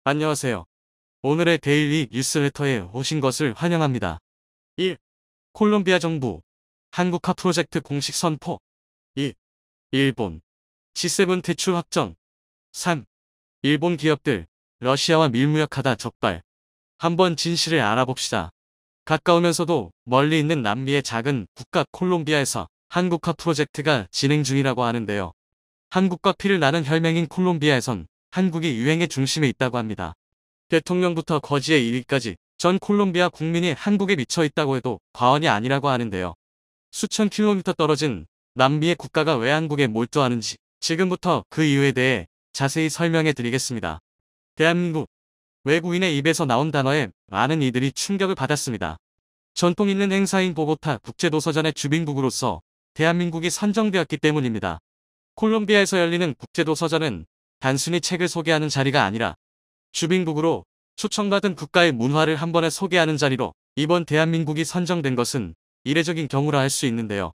안녕하세요. 오늘의 데일리 뉴스레터에 오신 것을 환영합니다. 1. 콜롬비아 정부 한국화 프로젝트 공식 선포. 2. 일본 G7 퇴출 확정. 3. 일본 기업들 러시아와 밀무역하다 적발. 한번 진실을 알아봅시다. 가까우면서도 멀리 있는 남미의 작은 국가 콜롬비아에서 한국화 프로젝트가 진행 중이라고 하는데요. 한국과 피를 나눈 혈맹인 콜롬비아에선 한국이 유행의 중심에 있다고 합니다. 대통령부터 거지의 1위까지 전 콜롬비아 국민이 한국에 미쳐 있다고 해도 과언이 아니라고 하는데요. 수천 킬로미터 떨어진 남미의 국가가 왜 한국에 몰두하는지 지금부터 그 이유에 대해 자세히 설명해 드리겠습니다. 대한민국. 외국인의 입에서 나온 단어에 많은 이들이 충격을 받았습니다. 전통 있는 행사인 보고타 국제도서전의 주빈국으로서 대한민국이 선정되었기 때문입니다. 콜롬비아에서 열리는 국제도서전은 단순히 책을 소개하는 자리가 아니라 주빈국으로 초청받은 국가의 문화를 한 번에 소개하는 자리로 이번 대한민국이 선정된 것은 이례적인 경우라 할 수 있는데요.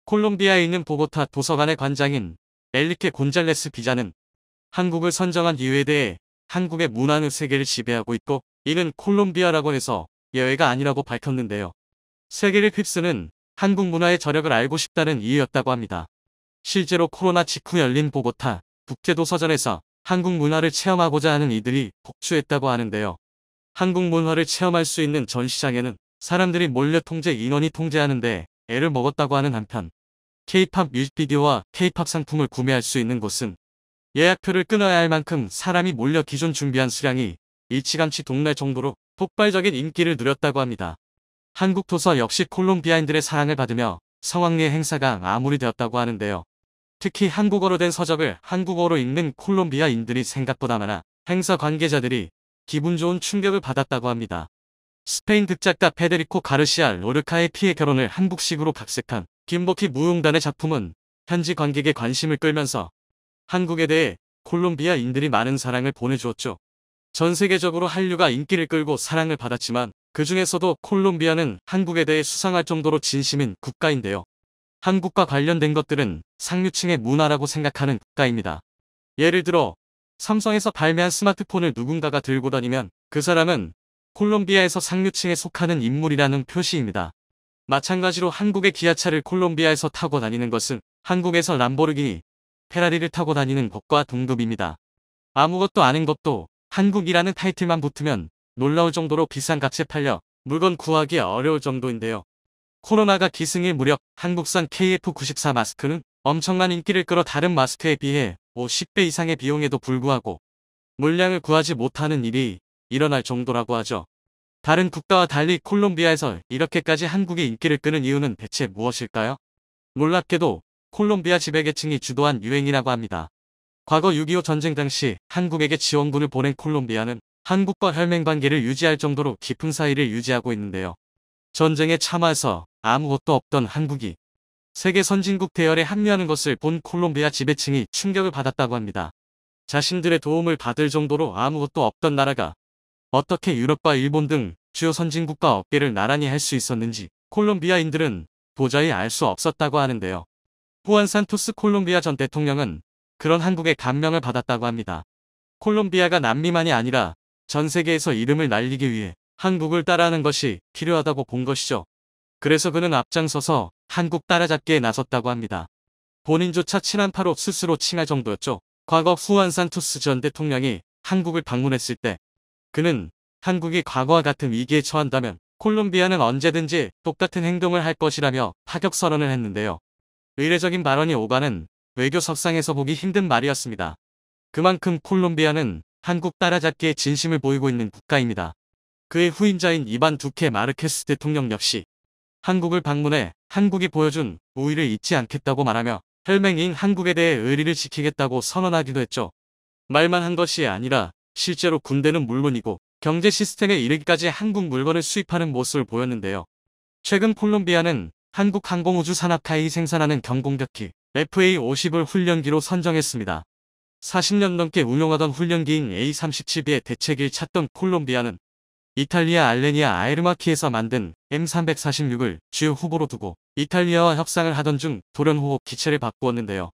콜롬비아에 있는 보고타 도서관의 관장인 엘리케 곤잘레스 기자는 한국을 선정한 이유에 대해 한국의 문화는 세계를 지배하고 있고 이는 콜롬비아라고 해서 예외가 아니라고 밝혔는데요. 세계를 휩쓰는 한국 문화의 저력을 알고 싶다는 이유였다고 합니다. 실제로 코로나 직후 열린 보고타 국제도서전에서 한국 문화를 체험하고자 하는 이들이 폭주했다고 하는데요. 한국 문화를 체험할 수 있는 전시장에는 사람들이 몰려 통제 인원이 통제하는데 애를 먹었다고 하는 한편 K-팝 뮤직비디오와 K-팝 상품을 구매할 수 있는 곳은 예약표를 끊어야 할 만큼 사람이 몰려 기존 준비한 수량이 일찌감치 동날 정도로 폭발적인 인기를 누렸다고 합니다. 한국 도서 역시 콜롬비아인들의 사랑을 받으며 성황리의 행사가 마무리되었다고 하는데요. 특히 한국어로 된 서적을 한국어로 읽는 콜롬비아인들이 생각보다 많아 행사 관계자들이 기분 좋은 충격을 받았다고 합니다. 스페인 극작가 페데리코 가르시아 로르카의 피의 결혼을 한국식으로 각색한 김복희 무용단의 작품은 현지 관객의 관심을 끌면서 한국에 대해 콜롬비아인들이 많은 사랑을 보내주었죠. 전 세계적으로 한류가 인기를 끌고 사랑을 받았지만 그 중에서도 콜롬비아는 한국에 대해 수상할 정도로 진심인 국가인데요. 한국과 관련된 것들은 상류층의 문화라고 생각하는 국가입니다. 예를 들어 삼성에서 발매한 스마트폰을 누군가가 들고 다니면 그 사람은 콜롬비아에서 상류층에 속하는 인물이라는 표시입니다. 마찬가지로 한국의 기아차를 콜롬비아에서 타고 다니는 것은 한국에서 람보르기니, 페라리를 타고 다니는 것과 동급입니다. 아무것도 아닌 것도 한국이라는 타이틀만 붙으면 놀라울 정도로 비싼 값에 팔려 물건 구하기 어려울 정도인데요. 코로나가 기승일 무렵 한국산 KF94 마스크는 엄청난 인기를 끌어 다른 마스크에 비해 50배 이상의 비용에도 불구하고 물량을 구하지 못하는 일이 일어날 정도라고 하죠. 다른 국가와 달리 콜롬비아에서 이렇게까지 한국의 인기를 끄는 이유는 대체 무엇일까요? 놀랍게도 콜롬비아 지배계층이 주도한 유행이라고 합니다. 과거 6.25 전쟁 당시 한국에게 지원군을 보낸 콜롬비아는 한국과 혈맹관계를 유지할 정도로 깊은 사이를 유지하고 있는데요. 전쟁에 참아서 아무것도 없던 한국이 세계 선진국 대열에 합류하는 것을 본 콜롬비아 지배층이 충격을 받았다고 합니다. 자신들의 도움을 받을 정도로 아무것도 없던 나라가 어떻게 유럽과 일본 등 주요 선진국과 어깨를 나란히 할 수 있었는지 콜롬비아인들은 도저히 알 수 없었다고 하는데요. 후안 산토스 콜롬비아 전 대통령은 그런 한국의 감명을 받았다고 합니다. 콜롬비아가 남미만이 아니라 전 세계에서 이름을 날리기 위해 한국을 따라하는 것이 필요하다고 본 것이죠. 그래서 그는 앞장서서 한국 따라잡기에 나섰다고 합니다. 본인조차 친한파로 스스로 칭할 정도였죠. 과거 후안 산토스 전 대통령이 한국을 방문했을 때 그는 한국이 과거와 같은 위기에 처한다면 콜롬비아는 언제든지 똑같은 행동을 할 것이라며 파격 선언을 했는데요. 의례적인 발언이 오가는 외교석상에서 보기 힘든 말이었습니다. 그만큼 콜롬비아는 한국 따라잡기에 진심을 보이고 있는 국가입니다. 그의 후임자인 이반 두케 마르케스 대통령 역시 한국을 방문해 한국이 보여준 우위를 잊지 않겠다고 말하며 혈맹인 한국에 대해 의리를 지키겠다고 선언하기도 했죠. 말만 한 것이 아니라 실제로 군대는 물론이고 경제 시스템에 이르기까지 한국 물건을 수입하는 모습을 보였는데요. 최근 콜롬비아는 한국 항공우주 산업카이 생산하는 경공격기 FA-50을 훈련기로 선정했습니다. 40년 넘게 운용하던 훈련기인 A-37B의 대체기를 찾던 콜롬비아는 이탈리아 알레니아 아에르마키에서 만든 M346을 주요 후보로 두고 이탈리아와 협상을 하던 중 돌연호흡 기체를 바꾸었는데요.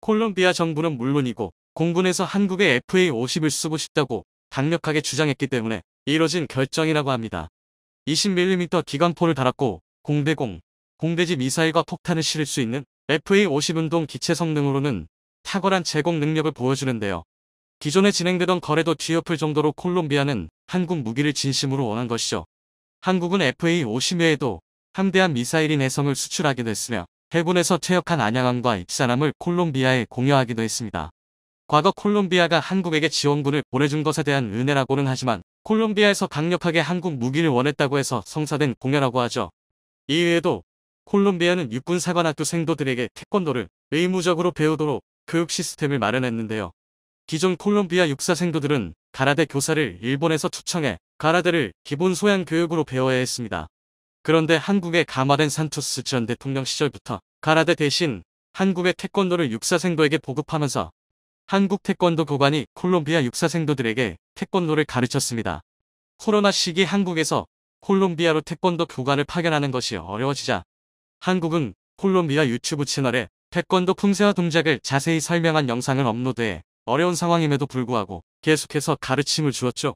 콜롬비아 정부는 물론이고 공군에서 한국의 FA-50을 쓰고 싶다고 강력하게 주장했기 때문에 이뤄진 결정이라고 합니다. 20mm 기관포를 달았고 공대공, 공대지 미사일과 폭탄을 실을 수 있는 FA-50 운동 기체 성능으로는 탁월한 제공 능력을 보여주는데요. 기존에 진행되던 거래도 뒤엎을 정도로 콜롬비아는 한국 무기를 진심으로 원한 것이죠. 한국은 FA-50 외에도 함대한 미사일인 해성을 수출하게 됐으며 해군에서 퇴역한 안양함과 입사함을 콜롬비아에 공여하기도 했습니다. 과거 콜롬비아가 한국에게 지원군을 보내준 것에 대한 은혜라고는 하지만 콜롬비아에서 강력하게 한국 무기를 원했다고 해서 성사된 공여라고 하죠. 이외에도 콜롬비아는 육군사관학교 생도들에게 태권도를 의무적으로 배우도록 교육 시스템을 마련했는데요. 기존 콜롬비아 육사 생도들은 가라데 교사를 일본에서 투청해 가라데를 기본 소양 교육으로 배워야 했습니다. 그런데 한국에 감화된 산토스 전 대통령 시절부터 가라데 대신 한국의 태권도를 육사생도에게 보급하면서 한국 태권도 교관이 콜롬비아 육사생도들에게 태권도를 가르쳤습니다. 코로나 시기 한국에서 콜롬비아로 태권도 교관을 파견하는 것이 어려워지자 한국은 콜롬비아 유튜브 채널에 태권도 품새와 동작을 자세히 설명한 영상을 업로드해 어려운 상황임에도 불구하고 계속해서 가르침을 주었죠.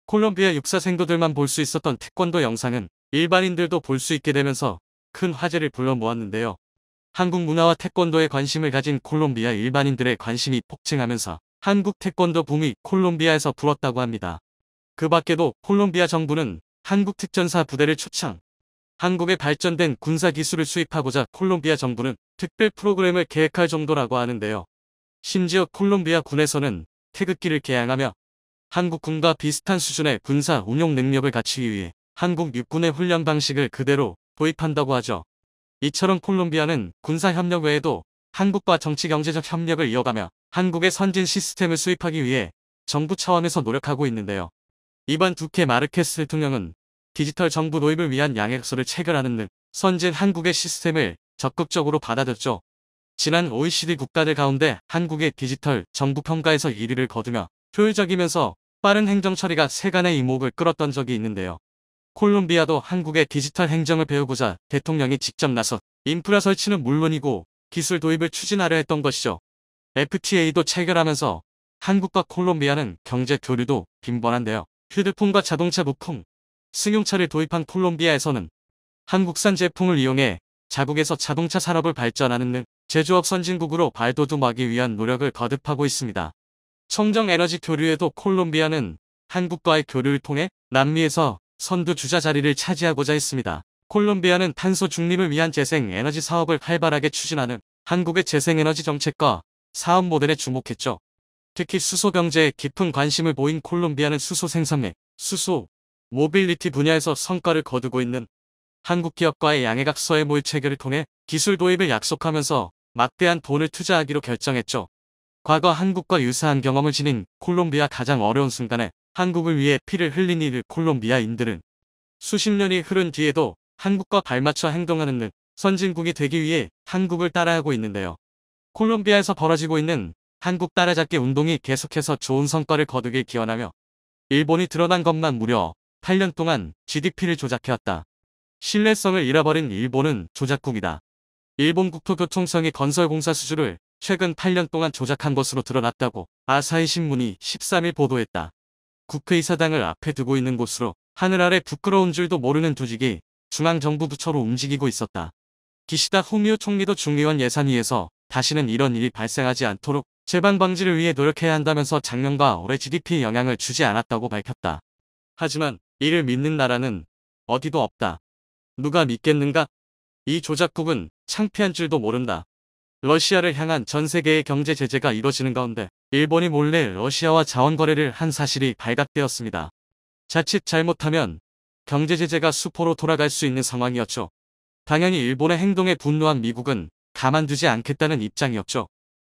콜롬비아 육사생도들만 볼 수 있었던 태권도 영상은 일반인들도 볼 수 있게 되면서 큰 화제를 불러 모았는데요. 한국 문화와 태권도에 관심을 가진 콜롬비아 일반인들의 관심이 폭증하면서 한국 태권도 붐이 콜롬비아에서 불었다고 합니다. 그 밖에도 콜롬비아 정부는 한국 특전사 부대를 초청, 한국의 발전된 군사 기술을 수입하고자 콜롬비아 정부는 특별 프로그램을 계획할 정도라고 하는데요. 심지어 콜롬비아 군에서는 태극기를 개양하며 한국군과 비슷한 수준의 군사 운용 능력을 갖추기 위해 한국 육군의 훈련 방식을 그대로 도입한다고 하죠. 이처럼 콜롬비아는 군사협력 외에도 한국과 정치-경제적 협력을 이어가며 한국의 선진 시스템을 수입하기 위해 정부 차원에서 노력하고 있는데요. 이번 두케 마르케스 대통령은 디지털 정부 도입을 위한 양해서를 체결하는 등 선진 한국의 시스템을 적극적으로 받아들였죠. 지난 OECD 국가들 가운데 한국의 디지털 정부 평가에서 1위를 거두며 효율적이면서 빠른 행정 처리가 세간의 이목을 끌었던 적이 있는데요. 콜롬비아도 한국의 디지털 행정을 배우고자 대통령이 직접 나서 인프라 설치는 물론이고 기술 도입을 추진하려 했던 것이죠. FTA도 체결하면서 한국과 콜롬비아는 경제 교류도 빈번한데요. 휴대폰과 자동차 부품, 승용차를 도입한 콜롬비아에서는 한국산 제품을 이용해 자국에서 자동차 산업을 발전하는 등 제조업 선진국으로 발돋움하기 위한 노력을 거듭하고 있습니다. 청정 에너지 교류에도 콜롬비아는 한국과의 교류를 통해 남미에서 선두 주자 자리를 차지하고자 했습니다. 콜롬비아는 탄소 중립을 위한 재생 에너지 사업을 활발하게 추진하는 한국의 재생에너지 정책과 사업 모델에 주목했죠. 특히 수소 경제에 깊은 관심을 보인 콜롬비아는 수소 생산맥, 수소, 모빌리티 분야에서 성과를 거두고 있는 한국 기업과의 양해각서의 모의 체결을 통해 기술 도입을 약속하면서 막대한 돈을 투자하기로 결정했죠. 과거 한국과 유사한 경험을 지닌 콜롬비아 가장 어려운 순간에 한국을 위해 피를 흘린 이 콜롬비아인들은 수십 년이 흐른 뒤에도 한국과 발맞춰 행동하는 등 선진국이 되기 위해 한국을 따라하고 있는데요. 콜롬비아에서 벌어지고 있는 한국 따라잡기 운동이 계속해서 좋은 성과를 거두길 기원하며 일본이 드러난 것만 무려 8년 동안 GDP를 조작해왔다. 신뢰성을 잃어버린 일본은 조작국이다. 일본 국토교통청이 건설공사 수주를 최근 8년 동안 조작한 것으로 드러났다고 아사히 신문이 13일 보도했다. 국회의사당을 앞에 두고 있는 곳으로 하늘 아래 부끄러운 줄도 모르는 조직이 중앙정부 부처로 움직이고 있었다. 기시다 후미오 총리도 중의원 예산위에서 다시는 이런 일이 발생하지 않도록 재발 방지를 위해 노력해야 한다면서 작년과 올해 GDP에 영향을 주지 않았다고 밝혔다. 하지만 이를 믿는 나라는 어디도 없다. 누가 믿겠는가? 이 조작국은 창피한 줄도 모른다. 러시아를 향한 전 세계의 경제 제재가 이뤄지는 가운데 일본이 몰래 러시아와 자원 거래를 한 사실이 발각되었습니다. 자칫 잘못하면 경제 제재가 수포로 돌아갈 수 있는 상황이었죠. 당연히 일본의 행동에 분노한 미국은 가만두지 않겠다는 입장이었죠.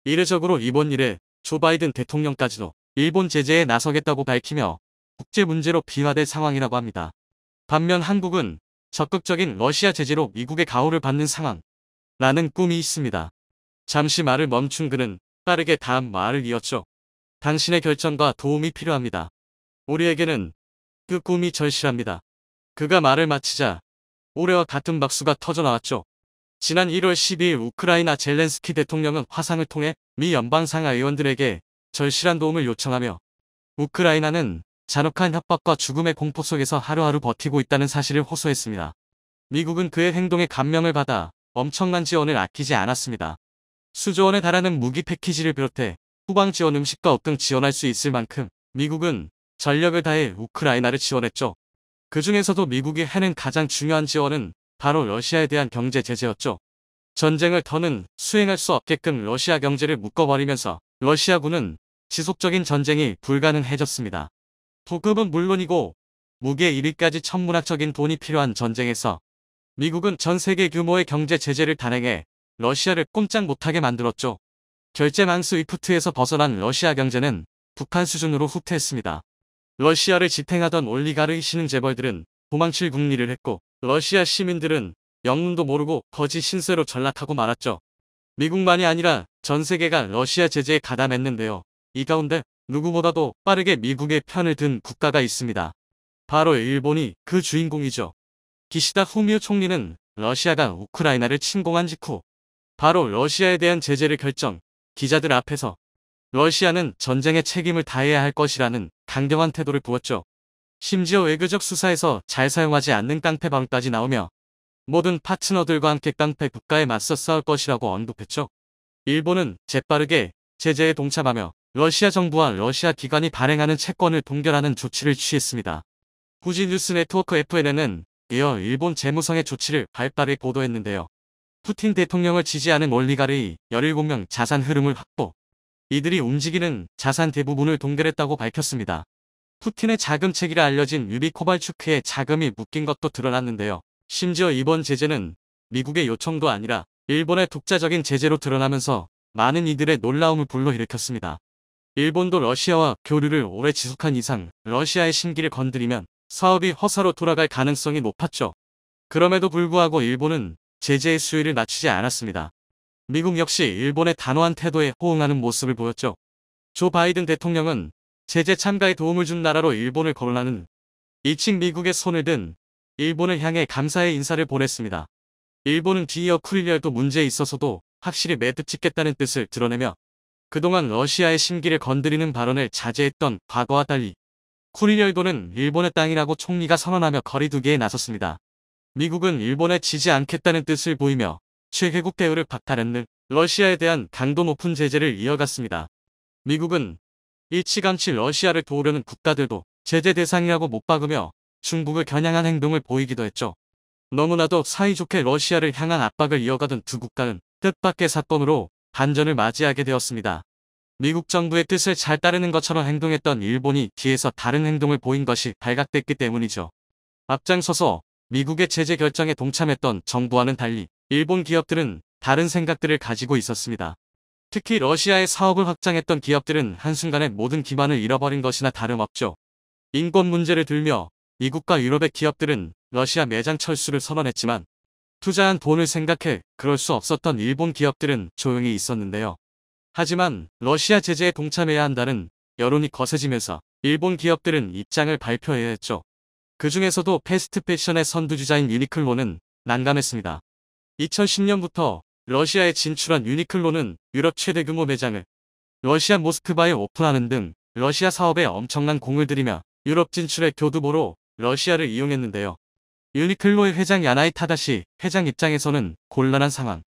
이례적으로 이번 일에 조 바이든 대통령까지도 일본 제재에 나서겠다고 밝히며 국제 문제로 비화될 상황이라고 합니다. 반면 한국은 적극적인 러시아 제재로 미국의 가호를 받는 상황. 라는 꿈이 있습니다. 잠시 말을 멈춘 그는 빠르게 다음 말을 이었죠. 당신의 결정과 도움이 필요합니다. 우리에게는 그 꿈이 절실합니다. 그가 말을 마치자 올해와 같은 박수가 터져나왔죠. 지난 1월 12일 우크라이나 젤렌스키 대통령은 화상을 통해 미 연방상하 의원들에게 절실한 도움을 요청하며 우크라이나는 잔혹한 협박과 죽음의 공포 속에서 하루하루 버티고 있다는 사실을 호소했습니다. 미국은 그의 행동에 감명을 받아 엄청난 지원을 아끼지 않았습니다. 수조 원에 달하는 무기 패키지를 비롯해 후방 지원 음식과 옷 등 지원할 수 있을 만큼 미국은 전력을 다해 우크라이나를 지원했죠. 그 중에서도 미국이 해낸 가장 중요한 지원은 바로 러시아에 대한 경제 제재였죠. 전쟁을 더는 수행할 수 없게끔 러시아 경제를 묶어버리면서 러시아군은 지속적인 전쟁이 불가능해졌습니다. 보급은 물론이고 무기에 이르기까지 천문학적인 돈이 필요한 전쟁에서 미국은 전 세계 규모의 경제 제재를 단행해 러시아를 꼼짝 못하게 만들었죠. 결제망 스위프트에서 벗어난 러시아 경제는 북한 수준으로 후퇴했습니다. 러시아를 지탱하던 올리가르 신흥 재벌들은 도망칠 궁리를 했고 러시아 시민들은 영문도 모르고 거지 신세로 전락하고 말았죠. 미국만이 아니라 전 세계가 러시아 제재에 가담했는데요. 이 가운데 누구보다도 빠르게 미국의 편을 든 국가가 있습니다. 바로 일본이 그 주인공이죠. 기시다 후미오 총리는 러시아가 우크라이나를 침공한 직후 바로 러시아에 대한 제재를 결정, 기자들 앞에서 러시아는 전쟁에 책임을 다해야 할 것이라는 강경한 태도를 보였죠. 심지어 외교적 수사에서 잘 사용하지 않는 깡패 방까지 나오며 모든 파트너들과 함께 깡패 국가에 맞서 싸울 것이라고 언급했죠. 일본은 재빠르게 제재에 동참하며 러시아 정부와 러시아 기관이 발행하는 채권을 동결하는 조치를 취했습니다. 후지 뉴스 네트워크 FNN은 이어 일본 재무성의 조치를 발빠르게 보도했는데요. 푸틴 대통령을 지지하는 올리가르의 17명 자산 흐름을 확보. 이들이 움직이는 자산 대부분을 동결했다고 밝혔습니다. 푸틴의 자금체계가 알려진 유리 코발추크의 자금이 묶인 것도 드러났는데요. 심지어 이번 제재는 미국의 요청도 아니라 일본의 독자적인 제재로 드러나면서 많은 이들의 놀라움을 불러일으켰습니다. 일본도 러시아와 교류를 오래 지속한 이상 러시아의 심기를 건드리면 사업이 허사로 돌아갈 가능성이 높았죠. 그럼에도 불구하고 일본은 제재의 수위를 낮추지 않았습니다. 미국 역시 일본의 단호한 태도에 호응하는 모습을 보였죠. 조 바이든 대통령은 제재 참가에 도움을 준 나라로 일본을 거론하는 일칭 미국의 손을 든 일본을 향해 감사의 인사를 보냈습니다. 일본은 뒤이어 쿠릴열도 문제에 있어서도 확실히 매듭 짓겠다는 뜻을 드러내며 그동안 러시아의 심기를 건드리는 발언을 자제했던 과거와 달리 쿠릴열도는 일본의 땅이라고 총리가 선언하며 거리두기에 나섰습니다. 미국은 일본에 지지 않겠다는 뜻을 보이며 최혜국 대우를 박탈했는 러시아에 대한 강도 높은 제재를 이어갔습니다. 미국은 일찌감치 러시아를 도우려는 국가들도 제재 대상이라고 못 박으며 중국을 겨냥한 행동을 보이기도 했죠. 너무나도 사이좋게 러시아를 향한 압박을 이어가던 두 국가는 뜻밖의 사건으로 반전을 맞이하게 되었습니다. 미국 정부의 뜻을 잘 따르는 것처럼 행동했던 일본이 뒤에서 다른 행동을 보인 것이 발각됐기 때문이죠. 앞장서서 미국의 제재 결정에 동참했던 정부와는 달리 일본 기업들은 다른 생각들을 가지고 있었습니다. 특히 러시아의 사업을 확장했던 기업들은 한순간에 모든 기반을 잃어버린 것이나 다름없죠. 인권 문제를 들며 미국과 유럽의 기업들은 러시아 매장 철수를 선언했지만 투자한 돈을 생각해 그럴 수 없었던 일본 기업들은 조용히 있었는데요. 하지만 러시아 제재에 동참해야 한다는 여론이 거세지면서 일본 기업들은 입장을 발표해야 했죠. 그 중에서도 패스트 패션의 선두주자인 유니클로는 난감했습니다. 2010년부터 러시아에 진출한 유니클로는 유럽 최대 규모 매장을 러시아 모스크바에 오픈하는 등 러시아 사업에 엄청난 공을 들이며 유럽 진출의 교두보로 러시아를 이용했는데요. 유니클로의 회장 야나이 타다시 회장 입장에서는 곤란한 상황.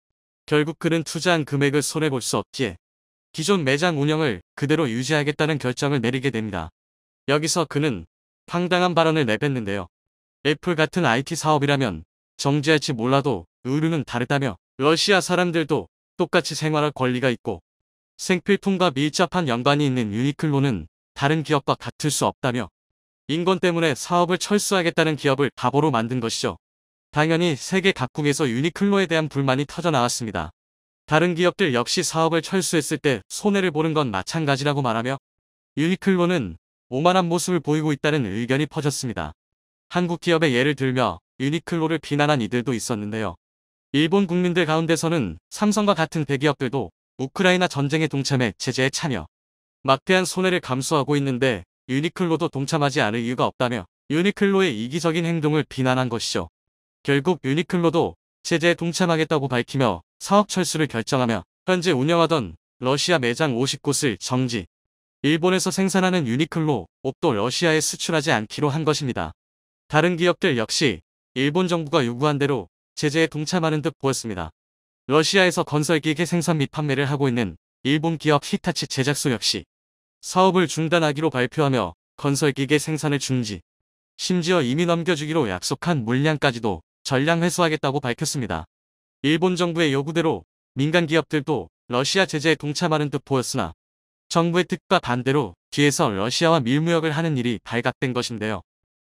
결국 그는 투자한 금액을 손해볼 수 없기에 기존 매장 운영을 그대로 유지하겠다는 결정을 내리게 됩니다. 여기서 그는 황당한 발언을 내뱉는데요. 애플 같은 IT 사업이라면 정지할지 몰라도 의류는 다르다며 러시아 사람들도 똑같이 생활할 권리가 있고 생필품과 밀접한 연관이 있는 유니클로는 다른 기업과 같을 수 없다며 인권 때문에 사업을 철수하겠다는 기업을 바보로 만든 것이죠. 당연히 세계 각국에서 유니클로에 대한 불만이 터져나왔습니다. 다른 기업들 역시 사업을 철수했을 때 손해를 보는 건 마찬가지라고 말하며 유니클로는 오만한 모습을 보이고 있다는 의견이 퍼졌습니다. 한국 기업의 예를 들며 유니클로를 비난한 이들도 있었는데요. 일본 국민들 가운데서는 삼성과 같은 대기업들도 우크라이나 전쟁에 동참해 제재에 참여, 막대한 손해를 감수하고 있는데 유니클로도 동참하지 않을 이유가 없다며 유니클로의 이기적인 행동을 비난한 것이죠. 결국 유니클로도 제재에 동참하겠다고 밝히며 사업 철수를 결정하며 현재 운영하던 러시아 매장 50곳을 정지, 일본에서 생산하는 유니클로 옷도 러시아에 수출하지 않기로 한 것입니다. 다른 기업들 역시 일본 정부가 요구한 대로 제재에 동참하는 듯 보였습니다. 러시아에서 건설기계 생산 및 판매를 하고 있는 일본 기업 히타치 제작소 역시 사업을 중단하기로 발표하며 건설기계 생산을 중지, 심지어 이미 넘겨주기로 약속한 물량까지도 전량 회수하겠다고 밝혔습니다. 일본 정부의 요구대로 민간 기업들도 러시아 제재에 동참하는 듯 보였으나 정부의 뜻과 반대로 뒤에서 러시아와 밀무역을 하는 일이 발각된 것인데요.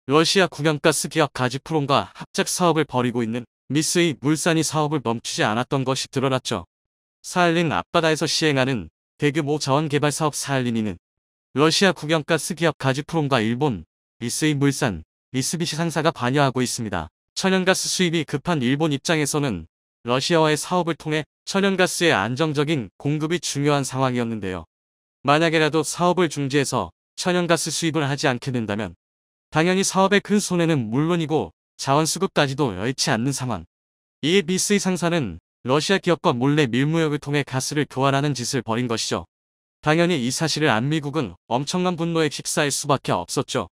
러시아 국영가스 기업 가즈프롬과 합작 사업을 벌이고 있는 미쓰이 물산이 사업을 멈추지 않았던 것이 드러났죠. 사할린 앞바다에서 시행하는 대규모 자원개발 사업 사할린이는 러시아 국영가스 기업 가즈프롬과 일본 미쓰이 물산, 미쓰비시 상사가 관여하고 있습니다. 천연가스 수입이 급한 일본 입장에서는 러시아와의 사업을 통해 천연가스의 안정적인 공급이 중요한 상황이었는데요. 만약에라도 사업을 중지해서 천연가스 수입을 하지 않게 된다면 당연히 사업의 큰 손해는 물론이고 자원 수급까지도 여의치 않는 상황. 이에 미쓰이 상사는 러시아 기업과 몰래 밀무역을 통해 가스를 교환하는 짓을 벌인 것이죠. 당연히 이 사실을 안 미국은 엄청난 분노에 휩싸일 수밖에 없었죠.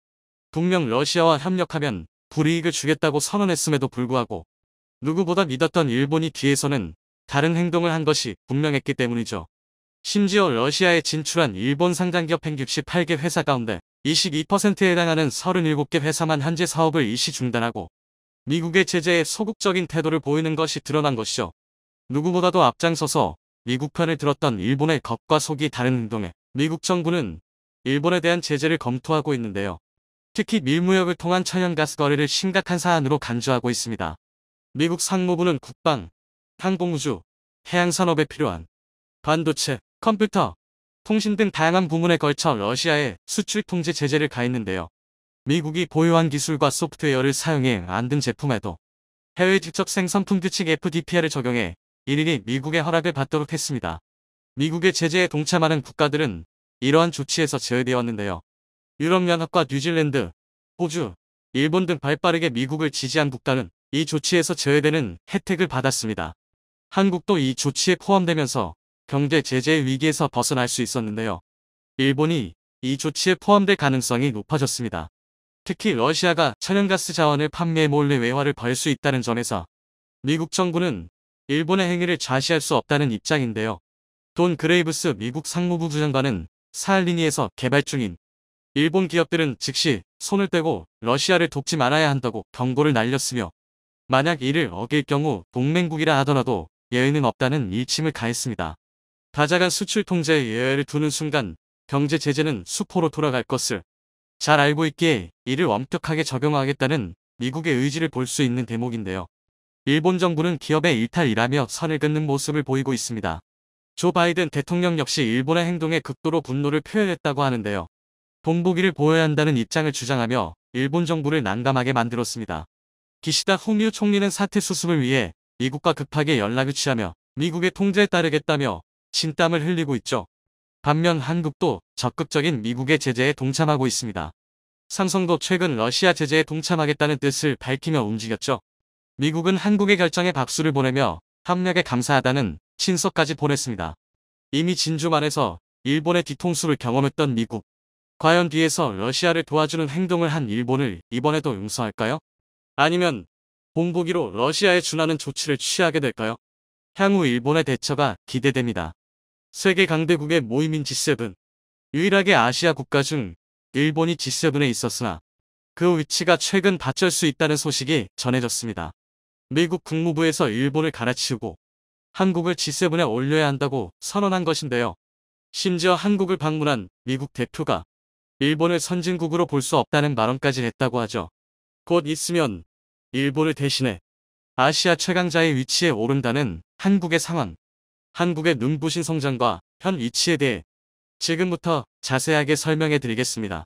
분명 러시아와 협력하면 불이익을 주겠다고 선언했음에도 불구하고 누구보다 믿었던 일본이 뒤에서는 다른 행동을 한 것이 분명했기 때문이죠. 심지어 러시아에 진출한 일본 상장기업 168개 회사 가운데 22%에 해당하는 37개 회사만 현재 사업을 일시 중단하고 미국의 제재에 소극적인 태도를 보이는 것이 드러난 것이죠. 누구보다도 앞장서서 미국 편을 들었던 일본의 겉과 속이 다른 행동에 미국 정부는 일본에 대한 제재를 검토하고 있는데요. 특히 밀무역을 통한 천연가스 거래를 심각한 사안으로 간주하고 있습니다. 미국 상무부는 국방, 항공우주, 해양산업에 필요한 반도체, 컴퓨터, 통신 등 다양한 부문에 걸쳐 러시아에 수출 통제 제재를 가했는데요. 미국이 보유한 기술과 소프트웨어를 사용해 만든 제품에도 해외 직접 생산품 규칙 FDPR을 적용해 일일이 미국의 허락을 받도록 했습니다. 미국의 제재에 동참하는 국가들은 이러한 조치에서 제외되었는데요. 유럽연합과 뉴질랜드, 호주, 일본 등 발빠르게 미국을 지지한 국가는 이 조치에서 제외되는 혜택을 받았습니다. 한국도 이 조치에 포함되면서 경제 제재 위기에서 벗어날 수 있었는데요. 일본이 이 조치에 포함될 가능성이 높아졌습니다. 특히 러시아가 천연가스 자원을 판매해 몰래 외화를 벌 수 있다는 점에서 미국 정부는 일본의 행위를 좌시할 수 없다는 입장인데요. 돈 그레이브스 미국 상무부 부장관은 사할리니에서 개발 중인 일본 기업들은 즉시 손을 떼고 러시아를 돕지 말아야 한다고 경고를 날렸으며 만약 이를 어길 경우 동맹국이라 하더라도 예외는 없다는 일침을 가했습니다. 다자간 수출 통제에 예외를 두는 순간 경제 제재는 수포로 돌아갈 것을 잘 알고 있기에 이를 엄격하게 적용하겠다는 미국의 의지를 볼 수 있는 대목인데요. 일본 정부는 기업의 일탈이라며 선을 긋는 모습을 보이고 있습니다. 조 바이든 대통령 역시 일본의 행동에 극도로 분노를 표현했다고 하는데요. 본보기를 보여야 한다는 입장을 주장하며 일본 정부를 난감하게 만들었습니다. 기시다 후미오 총리는 사태 수습을 위해 미국과 급하게 연락을 취하며 미국의 통제에 따르겠다며 진땀을 흘리고 있죠. 반면 한국도 적극적인 미국의 제재에 동참하고 있습니다. 삼성도 최근 러시아 제재에 동참하겠다는 뜻을 밝히며 움직였죠. 미국은 한국의 결정에 박수를 보내며 협력에 감사하다는 친서까지 보냈습니다. 이미 진주만에서 일본의 뒤통수를 경험했던 미국. 과연 뒤에서 러시아를 도와주는 행동을 한 일본을 이번에도 용서할까요? 아니면 본보기로 러시아에 준하는 조치를 취하게 될까요? 향후 일본의 대처가 기대됩니다. 세계 강대국의 모임인 G7. 유일하게 아시아 국가 중 일본이 G7에 있었으나 그 위치가 최근 받칠 수 있다는 소식이 전해졌습니다. 미국 국무부에서 일본을 갈아치우고 한국을 G7에 올려야 한다고 선언한 것인데요. 심지어 한국을 방문한 미국 대표가 일본을 선진국으로 볼 수 없다는 발언까지 했다고 하죠. 곧 있으면 일본을 대신해 아시아 최강자의 위치에 오른다는 한국의 상황. 한국의 눈부신 성장과 현 위치에 대해 지금부터 자세하게 설명해 드리겠습니다.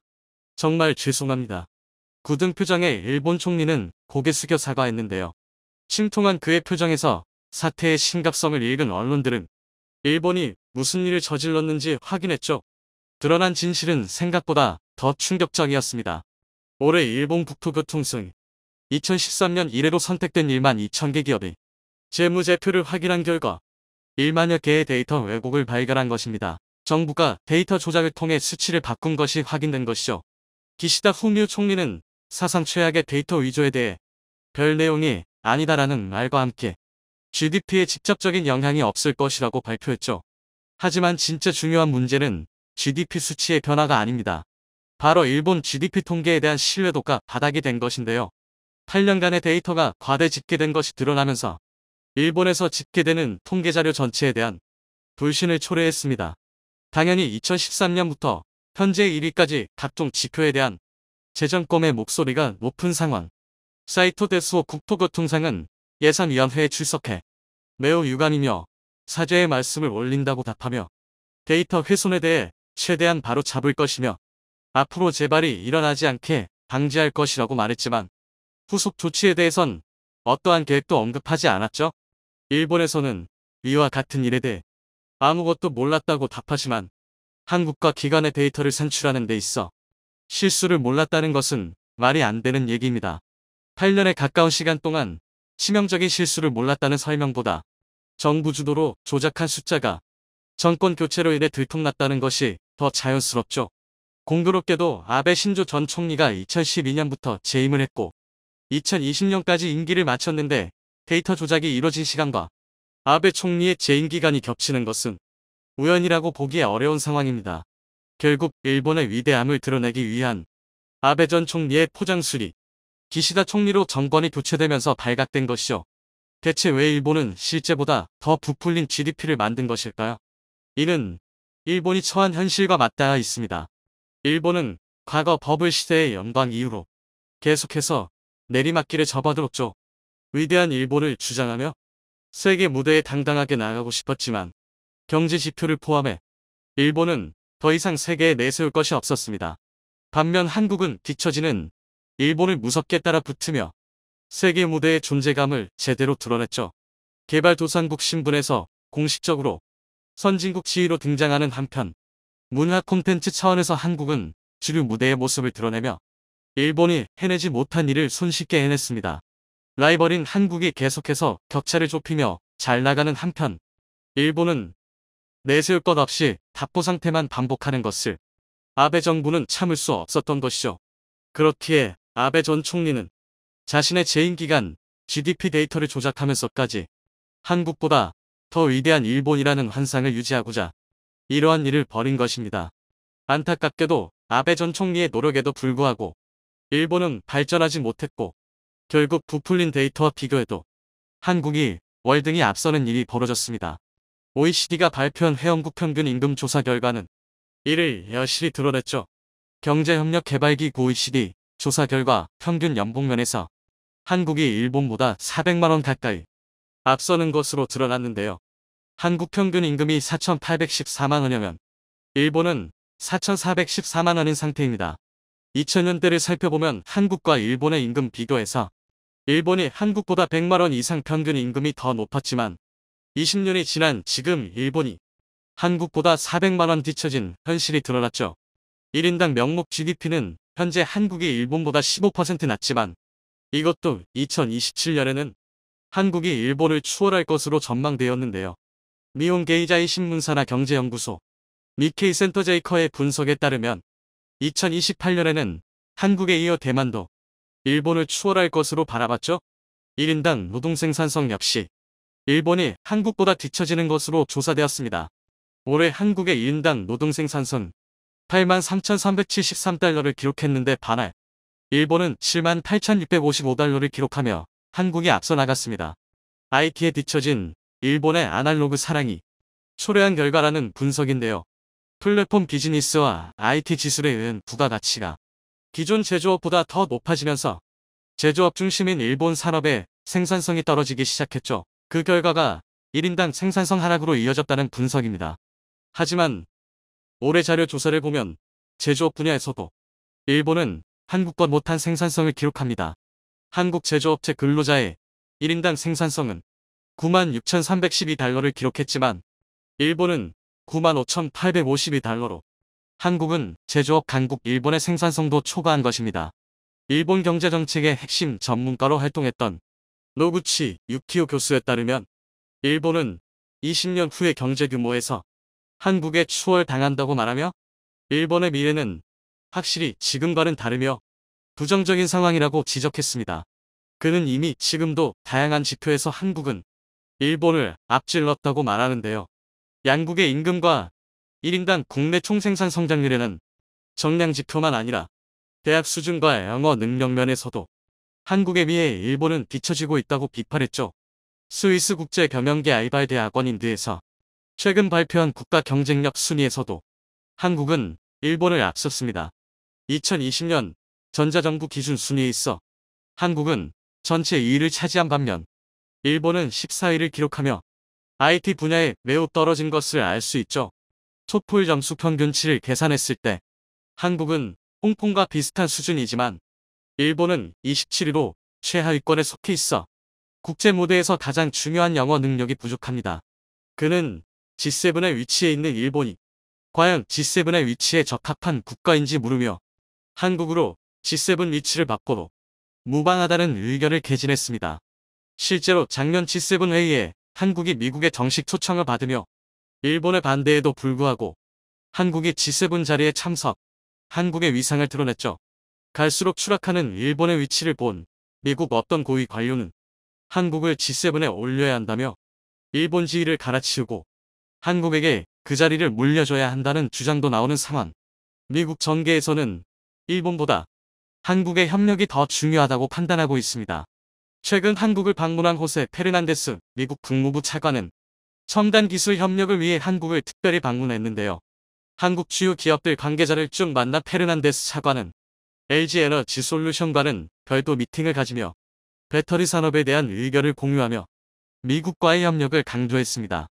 정말 죄송합니다. 굳은 표정의 일본 총리는 고개 숙여 사과했는데요. 침통한 그의 표정에서 사태의 심각성을 읽은 언론들은 일본이 무슨 일을 저질렀는지 확인했죠. 드러난 진실은 생각보다 더 충격적이었습니다. 올해 일본 국토교통청 2013년 이래로 선택된 1만 2천 개 기업이 재무제표를 확인한 결과 1만여 개의 데이터 왜곡을 발견한 것입니다. 정부가 데이터 조작을 통해 수치를 바꾼 것이 확인된 것이죠. 기시다 후미오 총리는 사상 최악의 데이터 위조에 대해 별 내용이 아니다라는 말과 함께 GDP에 직접적인 영향이 없을 것이라고 발표했죠. 하지만 진짜 중요한 문제는 GDP 수치의 변화가 아닙니다. 바로 일본 GDP 통계에 대한 신뢰도가 바닥이 된 것인데요. 8년간의 데이터가 과대 집계된 것이 드러나면서 일본에서 집계되는 통계자료 전체에 대한 불신을 초래했습니다. 당연히 2013년부터 현재 1위까지 각종 지표에 대한 재점검의 목소리가 높은 상황. 사이토 데스오 국토교통상은 예산위원회에 출석해 매우 유감이며 사죄의 말씀을 올린다고 답하며 데이터 훼손에 대해 최대한 바로 잡을 것이며 앞으로 재발이 일어나지 않게 방지할 것이라고 말했지만 후속 조치에 대해선 어떠한 계획도 언급하지 않았죠. 일본에서는 위와 같은 일에 대해 아무것도 몰랐다고 답하지만 한국과 기관의 데이터를 산출하는 데 있어 실수를 몰랐다는 것은 말이 안 되는 얘기입니다. 8년에 가까운 시간 동안 치명적인 실수를 몰랐다는 설명보다 정부 주도로 조작한 숫자가 정권 교체로 인해 들통났다는 것이 더 자연스럽죠. 공교롭게도 아베 신조 전 총리가 2012년부터 재임을 했고 2020년까지 임기를 마쳤는데 데이터 조작이 이뤄진 시간과 아베 총리의 재임 기간이 겹치는 것은 우연이라고 보기 어려운 상황입니다. 결국 일본의 위대함을 드러내기 위한 아베 전 총리의 포장술이 기시다 총리로 정권이 교체되면서 발각된 것이죠. 대체 왜 일본은 실제보다 더 부풀린 GDP를 만든 것일까요? 이는 일본이 처한 현실과 맞닿아 있습니다. 일본은 과거 버블 시대의 영광 이후로 계속해서 내리막길에 접어들었죠. 위대한 일본을 주장하며 세계 무대에 당당하게 나아가고 싶었지만 경제 지표를 포함해 일본은 더 이상 세계에 내세울 것이 없었습니다. 반면 한국은 뒤처지는 일본을 무섭게 따라 붙으며 세계 무대의 존재감을 제대로 드러냈죠. 개발도상국 신분에서 공식적으로 선진국 지위로 등장하는 한편 문화 콘텐츠 차원에서 한국은 주류 무대의 모습을 드러내며 일본이 해내지 못한 일을 손쉽게 해냈습니다. 라이벌인 한국이 계속해서 격차를 좁히며 잘 나가는 한편 일본은 내세울 것 없이 답보 상태만 반복하는 것을 아베 정부는 참을 수 없었던 것이죠. 그렇기에 아베 전 총리는 자신의 재임 기간 GDP 데이터를 조작하면서까지 한국보다 더 위대한 일본이라는 환상을 유지하고자 이러한 일을 벌인 것입니다. 안타깝게도 아베 전 총리의 노력에도 불구하고 일본은 발전하지 못했고 결국 부풀린 데이터와 비교해도 한국이 월등히 앞서는 일이 벌어졌습니다. OECD가 발표한 회원국 평균 임금 조사 결과는 이를 여실히 드러냈죠. 경제협력개발기구 OECD 조사 결과 평균 연봉면에서 한국이 일본보다 400만원 가까이 앞서는 것으로 드러났는데요. 한국 평균 임금이 4,814만원이면 일본은 4,414만원인 상태입니다. 2000년대를 살펴보면 한국과 일본의 임금 비교에서 일본이 한국보다 100만원 이상 평균 임금이 더 높았지만 20년이 지난 지금 일본이 한국보다 400만원 뒤처진 현실이 드러났죠. 1인당 명목 GDP는 현재 한국이 일본보다 15% 낮지만 이것도 2027년에는 한국이 일본을 추월할 것으로 전망되었는데요. 미혼 게이자이 신문사나 경제연구소 니케이 센터 제이커의 분석에 따르면 2028년에는 한국에 이어 대만도 일본을 추월할 것으로 바라봤죠. 1인당 노동생산성 역시 일본이 한국보다 뒤처지는 것으로 조사되었습니다. 올해 한국의 1인당 노동생산성 83,373달러를 기록했는데 반할 일본은 78,655달러를 기록하며 한국이 앞서 나갔습니다. IT에 뒤처진 일본의 아날로그 사랑이 초래한 결과라는 분석인데요. 플랫폼 비즈니스와 IT 기술에 의한 부가가치가 기존 제조업보다 더 높아지면서 제조업 중심인 일본 산업의 생산성이 떨어지기 시작했죠. 그 결과가 1인당 생산성 하락으로 이어졌다는 분석입니다. 하지만 올해 자료 조사를 보면 제조업 분야에서도 일본은 한국과 못한 생산성을 기록합니다. 한국 제조업체 근로자의 1인당 생산성은 96,312달러를 기록했지만 일본은 95,852달러로 한국은 제조업 강국 일본의 생산성도 초과한 것입니다. 일본 경제정책의 핵심 전문가로 활동했던 노구치 유키오 교수에 따르면 일본은 20년 후의 경제 규모에서 한국에 추월당한다고 말하며 일본의 미래는 확실히 지금과는 다르며 부정적인 상황이라고 지적했습니다. 그는 이미 지금도 다양한 지표에서 한국은 일본을 앞질렀다고 말하는데요. 양국의 임금과 1인당 국내 총생산 성장률에는 정량 지표만 아니라 대학 수준과 영어 능력 면에서도 한국에 비해 일본은 뒤처지고 있다고 비판했죠. 스위스 국제 경영계 아이발 대학원 인드에서 최근 발표한 국가 경쟁력 순위에서도 한국은 일본을 앞섰습니다. 2020년 전자정부 기준 순위에 있어 한국은 전체 2위를 차지한 반면 일본은 14위를 기록하며 IT 분야에 매우 떨어진 것을 알 수 있죠. 토플 점수 평균치를 계산했을 때 한국은 홍콩과 비슷한 수준이지만 일본은 27위로 최하위권에 속해 있어 국제 무대에서 가장 중요한 영어 능력이 부족합니다. 그는 G7에 위치해 있는 일본이 과연 G7의 위치에 적합한 국가인지 물으며 한국으로 G7 위치를 바꿔도 무방하다는 의견을 개진했습니다. 실제로 작년 G7 회의에 한국이 미국의 정식 초청을 받으며 일본의 반대에도 불구하고 한국이 G7 자리에 참석, 한국의 위상을 드러냈죠. 갈수록 추락하는 일본의 위치를 본 미국 어떤 고위 관료는 한국을 G7에 올려야 한다며 일본 지위를 갈아치우고 한국에게 그 자리를 물려줘야 한다는 주장도 나오는 상황. 미국 전계에서는 일본보다 한국의 협력이 더 중요하다고 판단하고 있습니다. 최근 한국을 방문한 호세 페르난데스 미국 국무부 차관은 첨단 기술 협력을 위해 한국을 특별히 방문했는데요. 한국 주요 기업들 관계자를 쭉 만난 페르난데스 차관은 LG 에너지 솔루션과는 별도 미팅을 가지며 배터리 산업에 대한 의견을 공유하며 미국과의 협력을 강조했습니다.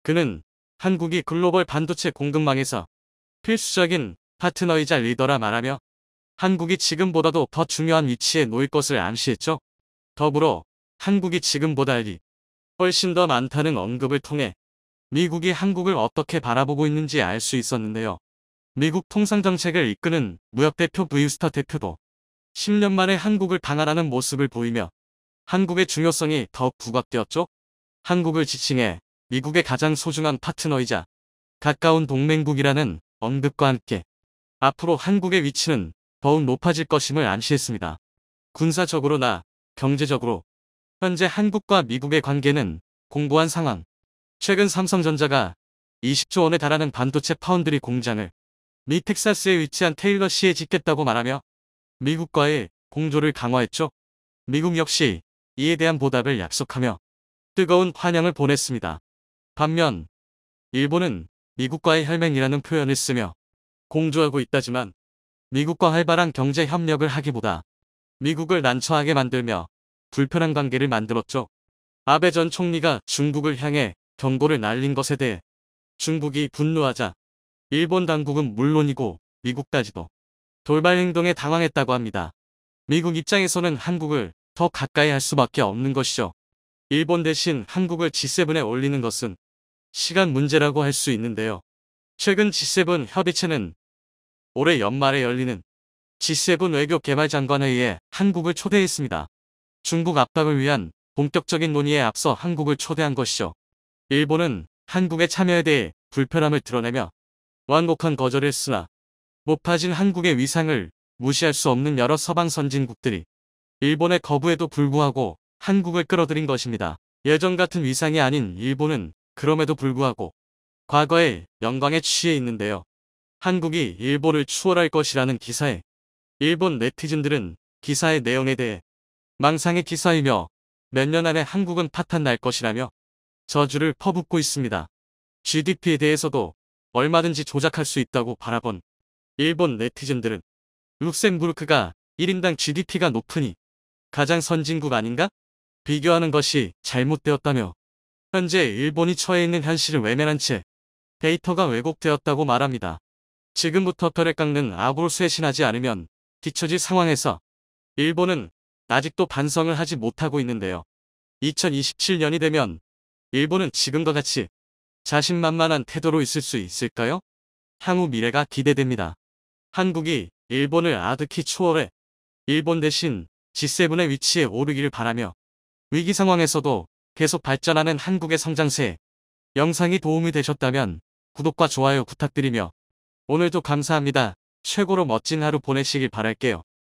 그는 한국이 글로벌 반도체 공급망에서 필수적인 파트너이자 리더라 말하며 한국이 지금보다도 더 중요한 위치에 놓일 것을 암시했죠. 더불어 한국이 지금보다 훨씬 더 많다는 언급을 통해 미국이 한국을 어떻게 바라보고 있는지 알 수 있었는데요. 미국 통상정책을 이끄는 무역대표 브유스터 대표도 10년 만에 한국을 방한하는 모습을 보이며 한국의 중요성이 더욱 부각되었죠. 한국을 지칭해 미국의 가장 소중한 파트너이자 가까운 동맹국이라는 언급과 함께 앞으로 한국의 위치는 더욱 높아질 것임을 암시했습니다. 군사적으로나 경제적으로 현재 한국과 미국의 관계는 공고한 상황. 최근 삼성전자가 20조 원에 달하는 반도체 파운드리 공장을 미 텍사스에 위치한 테일러시에 짓겠다고 말하며 미국과의 공조를 강화했죠. 미국 역시 이에 대한 보답을 약속하며 뜨거운 환영을 보냈습니다. 반면 일본은 미국과의 혈맹이라는 표현을 쓰며 공조하고 있다지만 미국과 활발한 경제 협력을 하기보다 미국을 난처하게 만들며 불편한 관계를 만들었죠. 아베 전 총리가 중국을 향해 경고를 날린 것에 대해 중국이 분노하자 일본 당국은 물론이고 미국까지도 돌발 행동에 당황했다고 합니다. 미국 입장에서는 한국을 더 가까이 할 수밖에 없는 것이죠. 일본 대신 한국을 G7에 올리는 것은 시간 문제라고 할 수 있는데요. 최근 G7 협의체는 올해 연말에 열리는 G7 외교 개발 장관회의에 한국을 초대했습니다. 중국 압박을 위한 본격적인 논의에 앞서 한국을 초대한 것이죠. 일본은 한국의 참여에 대해 불편함을 드러내며 완곡한 거절을 했으나 높아진 한국의 위상을 무시할 수 없는 여러 서방 선진국들이 일본의 거부에도 불구하고 한국을 끌어들인 것입니다. 예전 같은 위상이 아닌 일본은 그럼에도 불구하고 과거의 영광에 취해 있는데요. 한국이 일본을 추월할 것이라는 기사에 일본 네티즌들은 기사의 내용에 대해 망상의 기사이며 몇 년 안에 한국은 파탄 날 것이라며 저주를 퍼붓고 있습니다. GDP에 대해서도 얼마든지 조작할 수 있다고 바라본 일본 네티즌들은 룩셈부르크가 1인당 GDP가 높으니 가장 선진국 아닌가? 비교하는 것이 잘못되었다며 현재 일본이 처해 있는 현실을 외면한 채 데이터가 왜곡되었다고 말합니다. 지금부터 뼈를 깎는 악으로 쇄신하지 않으면 뒤처질 상황에서 일본은 아직도 반성을 하지 못하고 있는데요. 2027년이 되면 일본은 지금과 같이 자신만만한 태도로 있을 수 있을까요? 향후 미래가 기대됩니다. 한국이 일본을 아득히 추월해 일본 대신 G7의 위치에 오르기를 바라며 위기 상황에서도 계속 발전하는 한국의 성장세에 영상이 도움이 되셨다면 구독과 좋아요 부탁드리며 오늘도 감사합니다. 최고로 멋진 하루 보내시길 바랄게요.